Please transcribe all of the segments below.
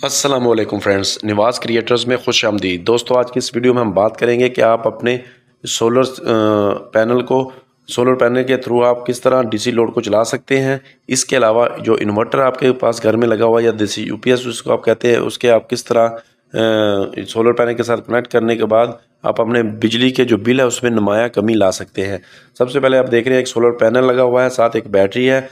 अस्सलामुअलैकुम friends, निवाज़ creators में खुश आमदीद। दोस्तों, आज की इस वीडियो में हम बात करेंगे कि आप अपने सोलर पैनल के थ्रू आप किस तरह डीसी लोड को चला सकते हैं। इसके अलावा जो इन्वर्टर आपके पास घर में लगा हुआ या देसी यूपीएस जिसको आप कहते हैं, उसके आप किस तरह सोलर पैनल के साथ कनेक्ट करने के बाद आप अपने बिजली के जो बिल है उसमें नुमाया कमी ला सकते हैं। सबसे पहले आप देख रहे हैं एक सोलर पैनल लगा हुआ है, साथ एक बैटरी है।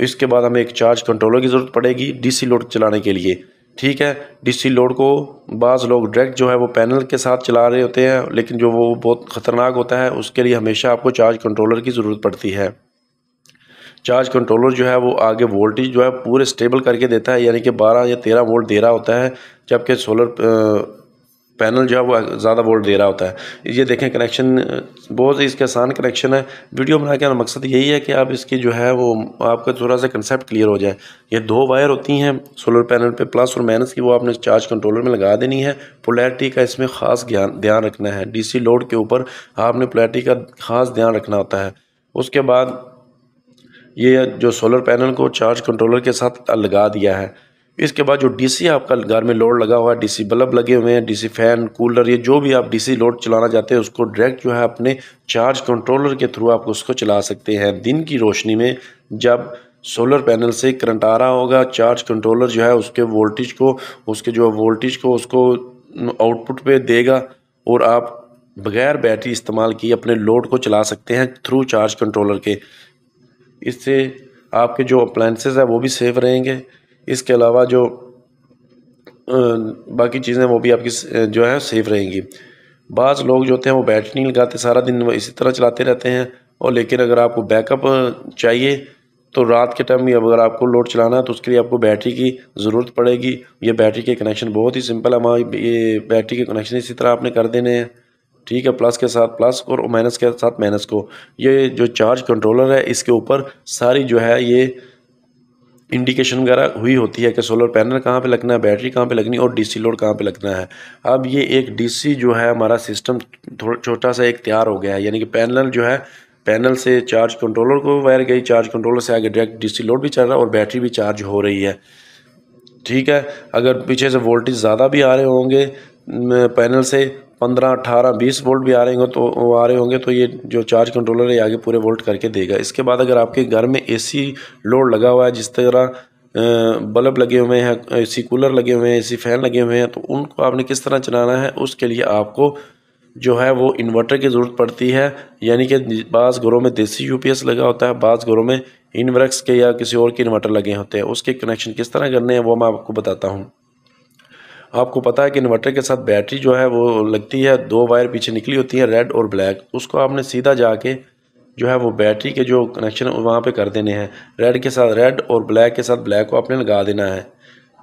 इसके बाद हमें एक चार्ज कंट्रोलर की ज़रूरत पड़ेगी डीसी लोड चलाने के लिए। ठीक है, डीसी लोड को बाज़ लोग डायरेक्ट जो है वो पैनल के साथ चला रहे होते हैं, लेकिन जो वो बहुत ख़तरनाक होता है, उसके लिए हमेशा आपको चार्ज कंट्रोलर की ज़रूरत पड़ती है। चार्ज कंट्रोलर जो है वो आगे वोल्टेज जो है पूरे स्टेबल करके देता है, यानी कि 12 या 13 वोल्ट दे रहा होता है, जबकि सोलर पैनल जो है वो ज़्यादा वोल्ट दे रहा होता है। ये देखें कनेक्शन बहुत ही इसके आसान कनेक्शन है। वीडियो बनाने का मकसद यही है कि आप इसकी जो है वो आपका थोड़ा सा कंसेप्ट क्लियर हो जाए। ये दो वायर होती हैं सोलर पैनल पे, प्लस और माइनस की, वो आपने चार्ज कंट्रोलर में लगा देनी है। पोलैरिटी का इसमें ख़ास ध्यान रखना है। डीसी लोड के ऊपर आपने पोलैरिटी का ख़ास ध्यान रखना होता है। उसके बाद ये जो सोलर पैनल को चार्ज कंट्रोलर के साथ लगा दिया है, इसके बाद जो डीसी आपका घर में लोड लगा हुआ है, डीसी बल्ब लगे हुए हैं, डीसी फैन, कूलर, ये जो भी आप डीसी लोड चलाना चाहते हैं उसको डायरेक्ट जो है अपने चार्ज कंट्रोलर के थ्रू आप उसको चला सकते हैं। दिन की रोशनी में जब सोलर पैनल से करंट आ रहा होगा, चार्ज कंट्रोलर जो है उसके वोल्टेज को उसको आउटपुट पे देगा और आप बगैर बैटरी इस्तेमाल किए अपने लोड को चला सकते हैं थ्रू चार्ज कंट्रोलर के। इससे आपके जो अप्लायंसेस है वो भी सेफ रहेंगे। इसके अलावा जो बाकी चीज़ें वो भी आपकी जो है सेफ रहेंगी। बाज़ लोग जो होते हैं वो बैटरी नहीं लगाते, सारा दिन वो इसी तरह चलाते रहते हैं। और लेकिन अगर आपको बैकअप चाहिए तो रात के टाइम में अगर आपको लोड चलाना है तो उसके लिए आपको बैटरी की ज़रूरत पड़ेगी। ये बैटरी के कनेक्शन बहुत ही सिंपल है। हमारी ये बैटरी के कनेक्शन इसी तरह आपने कर देने हैं। ठीक है, प्लस के साथ प्लस और माइनस के साथ माइनस को। ये जो चार्ज कंट्रोलर है इसके ऊपर सारी जो है ये इंडिकेशन वगैरह हुई होती है कि सोलर पैनल कहाँ पे लगना है, बैटरी कहाँ पे लगनी है और डीसी लोड कहाँ पे लगना है। अब ये एक डीसी जो है हमारा सिस्टम थोड़ा छोटा सा एक तैयार हो गया है, यानी कि पैनल जो है, पैनल से चार्ज कंट्रोलर को वायर गई, चार्ज कंट्रोलर से आगे डायरेक्ट डीसी लोड भी चल रहा है और बैटरी भी चार्ज हो रही है। ठीक है, अगर पीछे से वोल्टेज ज़्यादा भी आ रहे होंगे पैनल से 15, 18, 20 वोल्ट भी आ रहे होंगे तो ये जो चार्ज कंट्रोलर है आगे पूरे वोल्ट करके देगा। इसके बाद अगर आपके घर में एसी लोड लगा हुआ है, जिस तरह बल्ब लगे हुए हैं, एसी कूलर लगे हुए हैं, एसी फैन लगे हुए हैं, तो उनको आपने किस तरह चलाना है, उसके लिए आपको जो है वो इन्वर्टर की ज़रूरत पड़ती है। यानी कि बाज़ घरों में देसी यूपीएस लगा होता है, बाज़ घरों में इनवर्क्स के या किसी और के इन्वर्टर लगे होते हैं। उसके कनेक्शन किस तरह करने हैं वो मैं आपको बताता हूँ। आपको पता है कि इन्वर्टर के साथ बैटरी जो है वो लगती है, दो वायर पीछे निकली होती है, रेड और ब्लैक। उसको आपने सीधा जाके जो है वो बैटरी के जो कनेक्शन वहाँ पे कर देने हैं। रेड के साथ रेड और ब्लैक के साथ ब्लैक को आपने लगा देना है।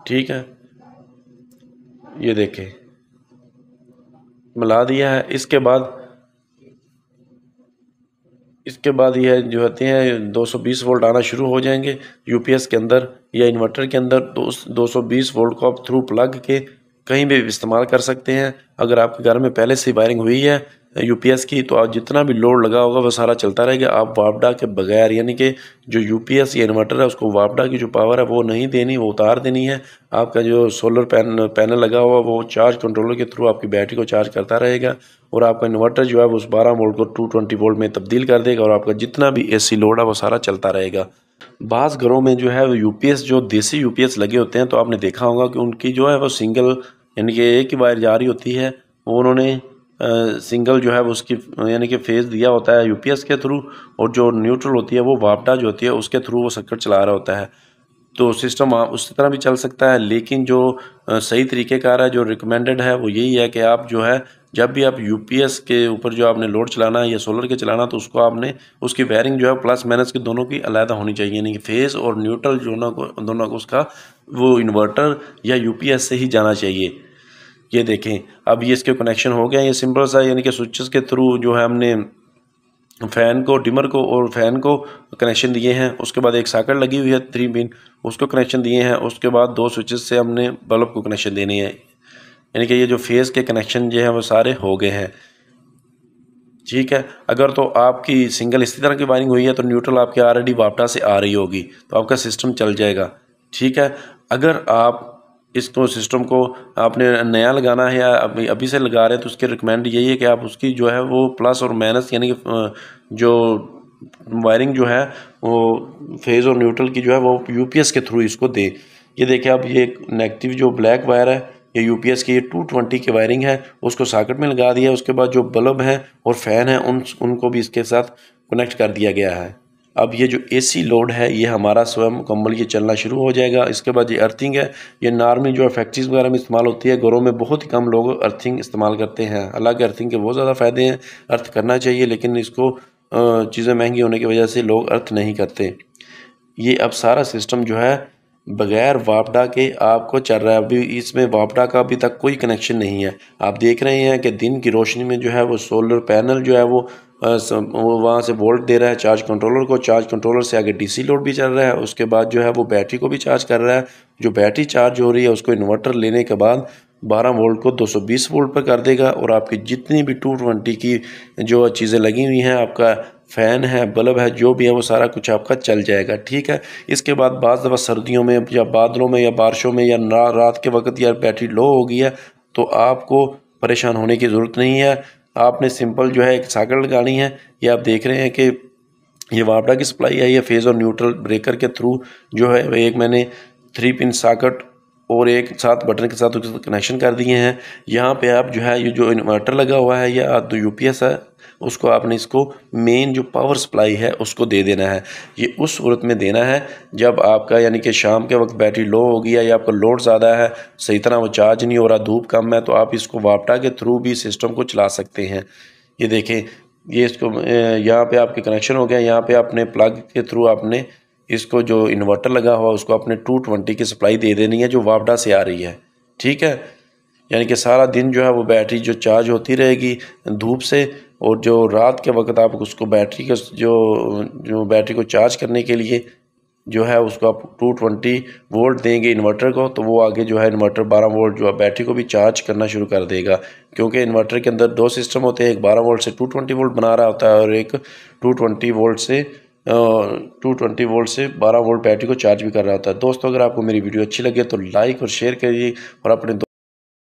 ठीक है, ये देखें मिला दिया है। इसके बाद ये जो होते हैं 220 वोल्ट आना शुरू हो जाएंगे यूपीएस के अंदर या इन्वर्टर के अंदर। तो उस 220 वोल्ट को आप थ्रू प्लग के कहीं भी इस्तेमाल कर सकते हैं। अगर आपके घर में पहले से वायरिंग हुई है यूपीएस की, तो आप जितना भी लोड लगा होगा वो सारा चलता रहेगा। आप वापडा के बगैर, यानी कि जो यूपीएस या इन्वर्टर है उसको वापडा की जो पावर है वो नहीं देनी, वो उतार देनी है। आपका जो सोलर पैनल लगा हुआ वो चार्ज कंट्रोलर के थ्रू आपकी बैटरी को चार्ज करता रहेगा और आपका इन्वर्टर जो है वो उस 12 वोल्ट को 220 वोल्ट में तब्दील कर देगा और आपका जितना भी एसी लोड है वो सारा चलता रहेगा। बाज़ घरों में जो है वो यूपीएस, जो देसी यूपीएस लगे होते हैं, तो आपने देखा होगा कि उनकी जो है वो सिंगल, यानी कि एक ही वायर जा रही होती है। वो उन्होंने सिंगल जो है वो उसकी यानी कि फेज़ दिया होता है यूपीएस के थ्रू, और जो न्यूट्रल होती है वो वापडा जो होती है उसके थ्रू वो सर्किट चला रहा होता है। तो सिस्टम आप उसी तरह भी चल सकता है, लेकिन जो सही तरीक़ेकार है, जो रिकमेंडेड है, वो यही है कि आप जो है जब भी आप यूपीएस के ऊपर जो आपने लोड चलाना है या सोलर के चलाना, तो उसको आपने उसकी वायरिंग जो है प्लस माइनस के दोनों की अलहदा होनी चाहिए, यानी कि फेज़ और न्यूट्रल दोनों को उसका वो इन्वर्टर या यूपीएस से ही जाना चाहिए। ये देखें अब ये इसके कनेक्शन हो गया। ये सिंपल सा, यानी कि स्विचेस के थ्रू जो है हमने फ़ैन को, डिमर को और फैन को कनेक्शन दिए हैं। उसके बाद एक सॉकेट लगी हुई है 3 पिन, उसको कनेक्शन दिए हैं। उसके बाद 2 स्विचेस से हमने बल्ब को कनेक्शन देने हैं, यानी कि ये जो फेज़ के कनेक्शन जो है वो सारे हो गए हैं। ठीक है, अगर तो आपकी सिंगल इसी तरह की वायरिंग हुई है तो न्यूट्रल आपके ऑलरेडी वापडा से आ रही होगी, तो आपका सिस्टम चल जाएगा। ठीक है, अगर आप इसको सिस्टम को आपने नया लगाना है या अभी से लगा रहे हैं तो उसकी रिकमेंड यही है कि आप उसकी जो है वो प्लस और माइनस यानी कि जो वायरिंग जो है वो फेज़ और न्यूट्रल की जो है वो यूपीएस के थ्रू इसको दे। ये देखिए आप, ये नेगेटिव जो ब्लैक वायर है ये यूपीएस की, ये 220 की वायरिंग है, उसको सॉकेट में लगा दिया। उसके बाद जो बल्ब है और फैन है उनको भी इसके साथ कनेक्ट कर दिया गया है। अब ये जो एसी लोड है ये हमारा स्वयं मुकम्मल ये चलना शुरू हो जाएगा। इसके बाद ये अर्थिंग है, ये नॉर्मली जो फैक्ट्रीज वगैरह में इस्तेमाल होती है, घरों में बहुत ही कम लोग अर्थिंग इस्तेमाल करते हैं। हालांकि अर्थिंग के बहुत ज़्यादा फ़ायदे हैं, अर्थ करना चाहिए, लेकिन इसको चीज़ें महंगी होने की वजह से लोग अर्थ नहीं करते। ये अब सारा सिस्टम जो है बगैर वापडा के आपको चल रहा है। अभी इसमें वापडा का अभी तक कोई कनेक्शन नहीं है। आप देख रहे हैं कि दिन की रोशनी में जो है वो सोलर पैनल जो है वो वहाँ से वोल्ट दे रहा है चार्ज कंट्रोलर को, चार्ज कंट्रोलर से आगे डीसी लोड भी चल रहा है, उसके बाद जो है वो बैटरी को भी चार्ज कर रहा है। जो बैटरी चार्ज हो रही है उसको इन्वर्टर लेने के बाद 12 वोल्ट को 220 वोल्ट पर कर देगा, और आपकी जितनी भी 220 की जो चीज़ें लगी हुई हैं, आपका फ़ैन है, बल्ब है, जो भी है वो सारा कुछ आपका चल जाएगा। ठीक है। इसके बाद बाज़ दफ़ा सर्दियों में या बादलों में या बारिशों में या रात के वक्त या बैटरी लो हो गई है तो आपको परेशान होने की ज़रूरत नहीं है। आपने सिंपल जो है एक सॉकेट लगानी है। ये आप देख रहे हैं कि ये वापडा की सप्लाई है, ये फेज़ और न्यूट्रल ब्रेकर के थ्रू जो है एक मैंने 3 पिन सॉकेट और एक साथ बटन के साथ कनेक्शन कर दिए हैं। यहाँ पे आप जो है ये जो इन्वर्टर लगा हुआ है या तो यूपीएस है, उसको आपने इसको मेन जो पावर सप्लाई है उसको दे देना है। ये उस सूरत में देना है जब आपका यानी कि शाम के वक्त बैटरी लो हो गया या आपका लोड ज़्यादा है, सही तरह वो चार्ज नहीं हो रहा, धूप कम है, तो आप इसको वापडा के थ्रू भी सिस्टम को चला सकते हैं। ये देखें, ये इसको यहाँ पे आपके कनेक्शन हो गया। यहाँ पे आपने प्लग के थ्रू आपने इसको जो इन्वर्टर लगा हुआ उसको अपने 220 की सप्लाई दे देनी है जो वापडा से आ रही है। ठीक है। यानी कि सारा दिन जो है वो बैटरी जो चार्ज होती रहेगी धूप से, और जो रात के वक्त आप उसको बैटरी का जो बैटरी को चार्ज करने के लिए जो है उसको आप 220 वोल्ट देंगे इन्वर्टर को, तो वो आगे जो है इन्वर्टर 12 वोल्ट जो है बैटरी को भी चार्ज करना शुरू कर देगा। क्योंकि इन्वर्टर के अंदर 2 सिस्टम होते हैं, एक 12 वोल्ट से 220 वोल्ट बना रहा होता है और एक 220 वोल्ट से 12 वोल्ट बैटरी को चार्ज भी कर रहा होता है। दोस्तों, अगर आपको मेरी वीडियो अच्छी लगे तो लाइक और शेयर करिए और अपने